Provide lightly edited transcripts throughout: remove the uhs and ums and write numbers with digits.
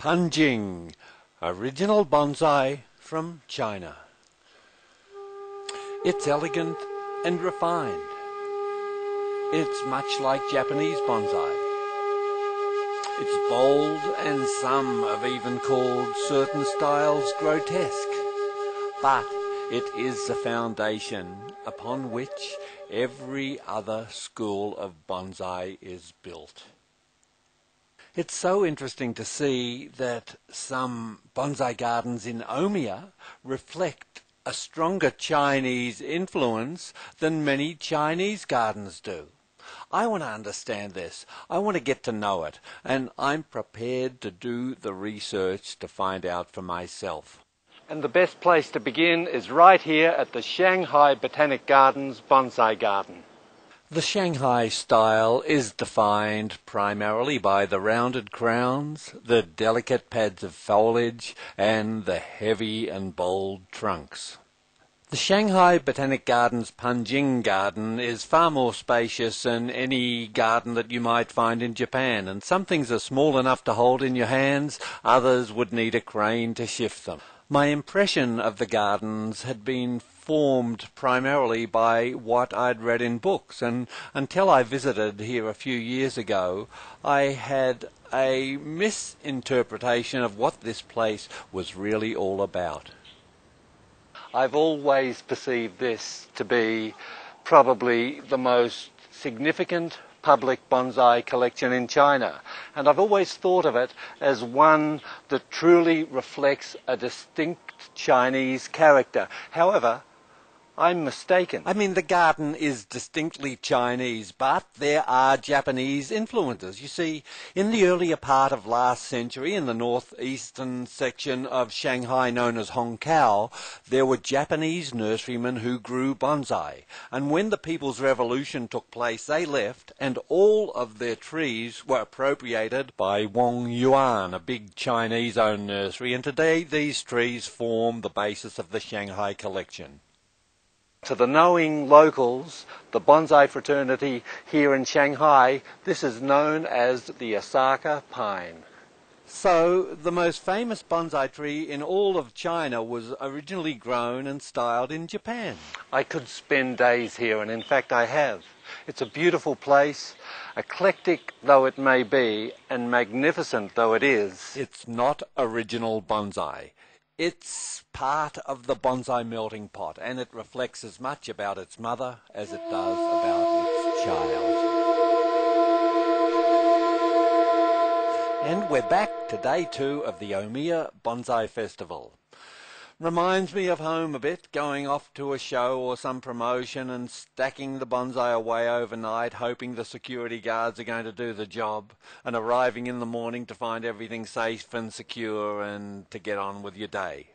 Penjing, original bonsai from China. It's elegant and refined. It's much like Japanese bonsai. It's bold, and some have even called certain styles grotesque. But it is the foundation upon which every other school of bonsai is built. It's so interesting to see that some bonsai gardens in Omiya reflect a stronger Chinese influence than many Chinese gardens do. I want to understand this. I want to get to know it, and I'm prepared to do the research to find out for myself. And the best place to begin is right here at the Shanghai Botanic Gardens Bonsai Garden. The Shanghai style is defined primarily by the rounded crowns, the delicate pads of foliage, and the heavy and bold trunks. The Shanghai Botanic Gardens Penjing garden is far more spacious than any garden that you might find in Japan, and some things are small enough to hold in your hands, others would need a crane to shift them. My impression of the gardens had been formed primarily by what I'd read in books, and until I visited here a few years ago, I had a misinterpretation of what this place was really all about. I've always perceived this to be probably the most significant public bonsai collection in China, and I've always thought of it as one that truly reflects a distinct Chinese character. However, I'm mistaken. I mean, the garden is distinctly Chinese, but there are Japanese influences. You see, in the earlier part of last century, in the northeastern section of Shanghai known as Hongkou, there were Japanese nurserymen who grew bonsai. And when the People's Revolution took place, they left, and all of their trees were appropriated by Wang Yuan, a big Chinese-owned nursery, and today these trees form the basis of the Shanghai collection. To the knowing locals, the bonsai fraternity here in Shanghai, this is known as the Osaka pine. So, the most famous bonsai tree in all of China was originally grown and styled in Japan. I could spend days here, and in fact I have. It's a beautiful place, eclectic though it may be, and magnificent though it is. It's not original bonsai. It's part of the bonsai melting pot, and it reflects as much about its mother as it does about its child. And we're back to day 2 of the Omiya Bonsai Festival. Reminds me of home a bit, going off to a show or some promotion and stacking the bonsai away overnight, hoping the security guards are going to do the job, and arriving in the morning to find everything safe and secure and to get on with your day.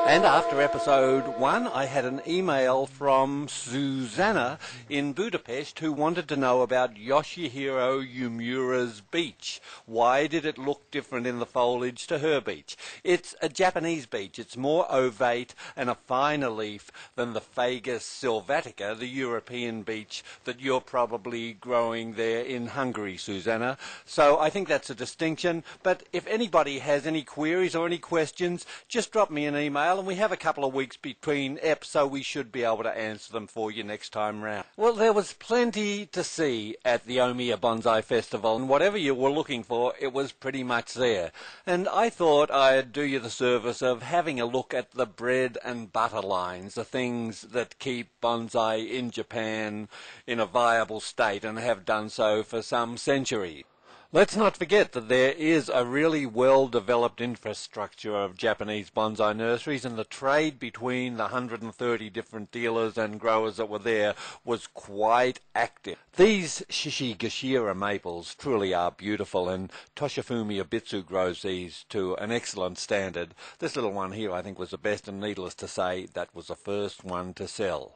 And after episode 1, I had an email from Susanna in Budapest who wanted to know about Yoshihiro Yumura's beech. Why did it look different in the foliage to her beech? It's a Japanese beech. It's more ovate and a finer leaf than the Fagus sylvatica, the European beech that you're probably growing there in Hungary, Susanna. So I think that's a distinction. But if anybody has any queries or any questions, just drop me an email. And we have a couple of weeks between eps, so we should be able to answer them for you next time round. Well, there was plenty to see at the Omiya Bonsai Festival, and whatever you were looking for, it was pretty much there. And I thought I'd do you the service of having a look at the bread and butter lines, the things that keep bonsai in Japan in a viable state and have done so for some centuries. Let's not forget that there is a really well-developed infrastructure of Japanese bonsai nurseries, and the trade between the 130 different dealers and growers that were there was quite active. These Shishigashira maples truly are beautiful, and Toshifumi Obitsu grows these to an excellent standard. This little one here I think was the best, and needless to say, that was the first one to sell.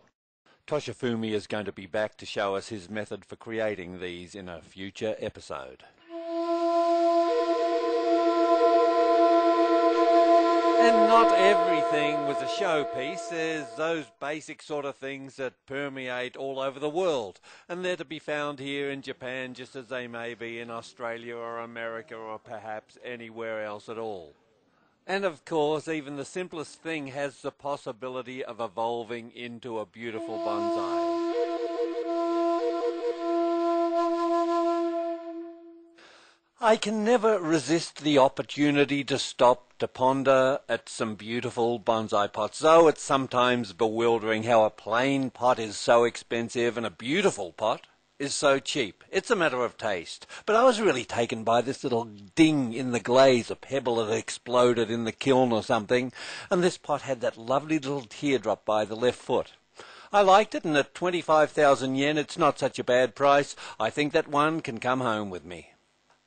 Toshifumi is going to be back to show us his method for creating these in a future episode. And not everything everything was a showpiece, there's those basic sort of things that permeate all over the world, and they're to be found here in Japan just as they may be in Australia or America or perhaps anywhere else at all. And of course, even the simplest thing has the possibility of evolving into a beautiful bonsai. I can never resist the opportunity to stop to ponder at some beautiful bonsai pots, though it's sometimes bewildering how a plain pot is so expensive and a beautiful pot is so cheap. It's a matter of taste. But I was really taken by this little ding in the glaze, a pebble that exploded in the kiln or something, and this pot had that lovely little teardrop by the left foot. I liked it, and at 25,000 yen it's not such a bad price. I think that one can come home with me.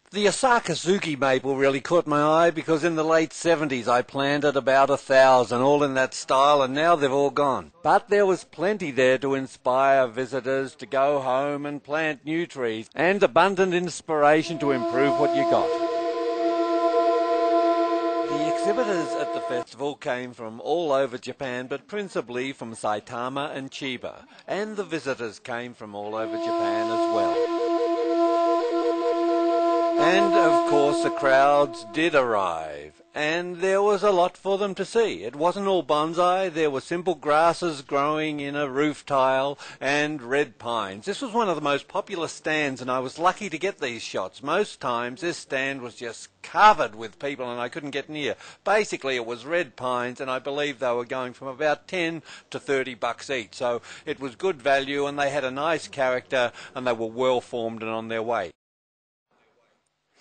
The Osaka-Suki maple really caught my eye because in the late 70s I planted about 1,000, all in that style, and now they've all gone. But there was plenty there to inspire visitors to go home and plant new trees, and abundant inspiration to improve what you got. The exhibitors at the festival came from all over Japan, but principally from Saitama and Chiba, and the visitors came from all over Japan as well. And, of course, the crowds did arrive, and there was a lot for them to see. It wasn't all bonsai. There were simple grasses growing in a roof tile and red pines. This was one of the most popular stands, and I was lucky to get these shots. Most times this stand was just covered with people, and I couldn't get near. Basically, it was red pines, and I believe they were going from about 10 to 30 bucks each. So it was good value, and they had a nice character, and they were well formed and on their way.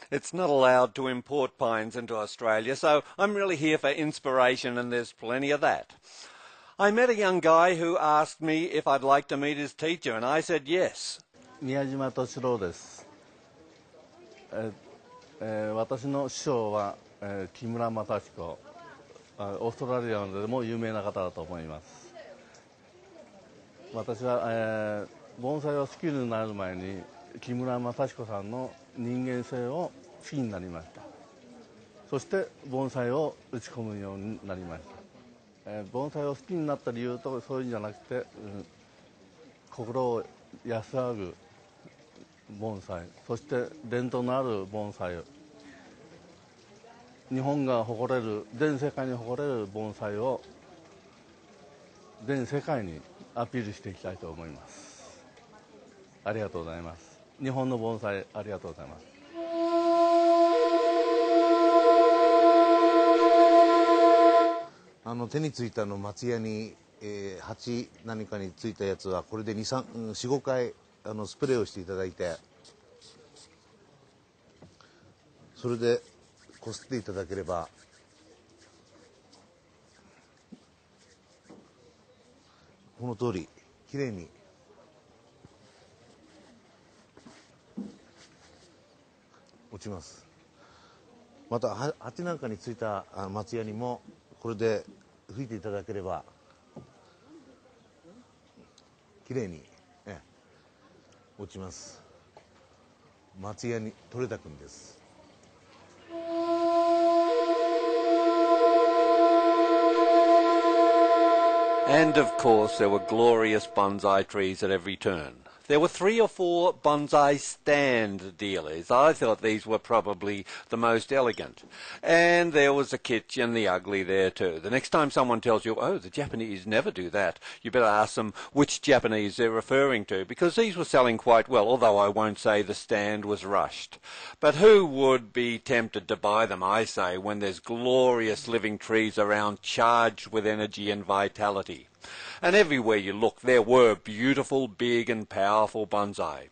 It's not allowed to import pines into Australia, so I'm really here for inspiration, and there's plenty of that. I met a young guy who asked me if I'd like to meet his teacher, and I said yes. 宮島敏郎です。私の師匠は、木村正彦、オーストラリアでも有名な方だと思います。私は、盆栽を好きになる前に木村正彦さんの人間性を好きになりました。そして盆栽を打ち込むようになりました。盆栽を好きになった理由とそういうんじゃなくて、心を安らぐ盆栽、そして伝統のある盆栽を、日本が誇れる、全世界に誇れる盆栽を全世界にアピールしていきたいと思います。ありがとうございます。日本の盆栽ありがとうございます。手についた松屋に、鉢何かについたやつはこれで4、5回スプレーをしていただいて、それでこすっていただければこの通りきれいに落ちます。また鉢なんかについた松屋にもこれで拭いていただければきれいに、落ちます。松屋に取れたくんです。And of course there were glorious bonsai trees at every turn. There were 3 or 4 bonsai stand dealers. I thought these were probably the most elegant. And there was the kitsch and the ugly there too. The next time someone tells you, oh, the Japanese never do that, you better ask them which Japanese they're referring to, because these were selling quite well, although I won't say the stand was rushed. But who would be tempted to buy them, I say, when there's glorious living trees around charged with energy and vitality? And everywhere you look there were beautiful, big and powerful bonsai.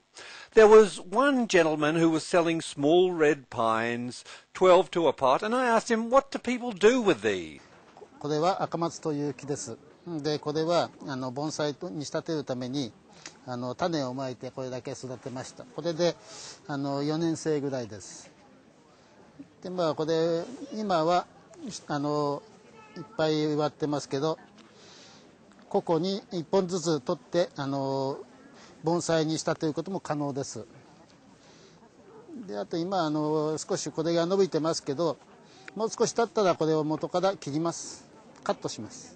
There was one gentleman who was selling small red pines, 12 to a pot, and I asked him, what do people do with these? これは赤松という木です。で、これは盆栽に仕立てるために種をまいてこれだけ育てました。これで4年生ぐらいです。で、まあこれ今はいっぱい植わってますけど、個々に1本ずつ取って盆栽に仕立てることも可能です。で、あと今少しこれが伸びてますけど、もう少し経ったらこれを元から切ります。カットします。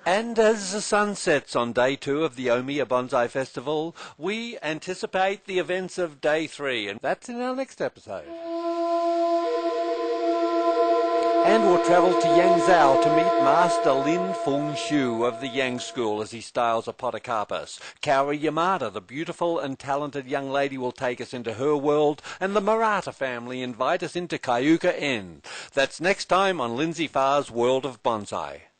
And as the sun sets on day 2 of the Omiya Bonsai Festival, we anticipate the events of day 3, and that's in our next episode. And we'll travel to Yangzhou to meet Master Lin Feng Shu of the Yang School as he styles a podocarpus. Kaori Yamada, the beautiful and talented young lady, will take us into her world, and the Murata family invite us into Kaiuka Inn. That's next time on Lindsay Farr's World of Bonsai.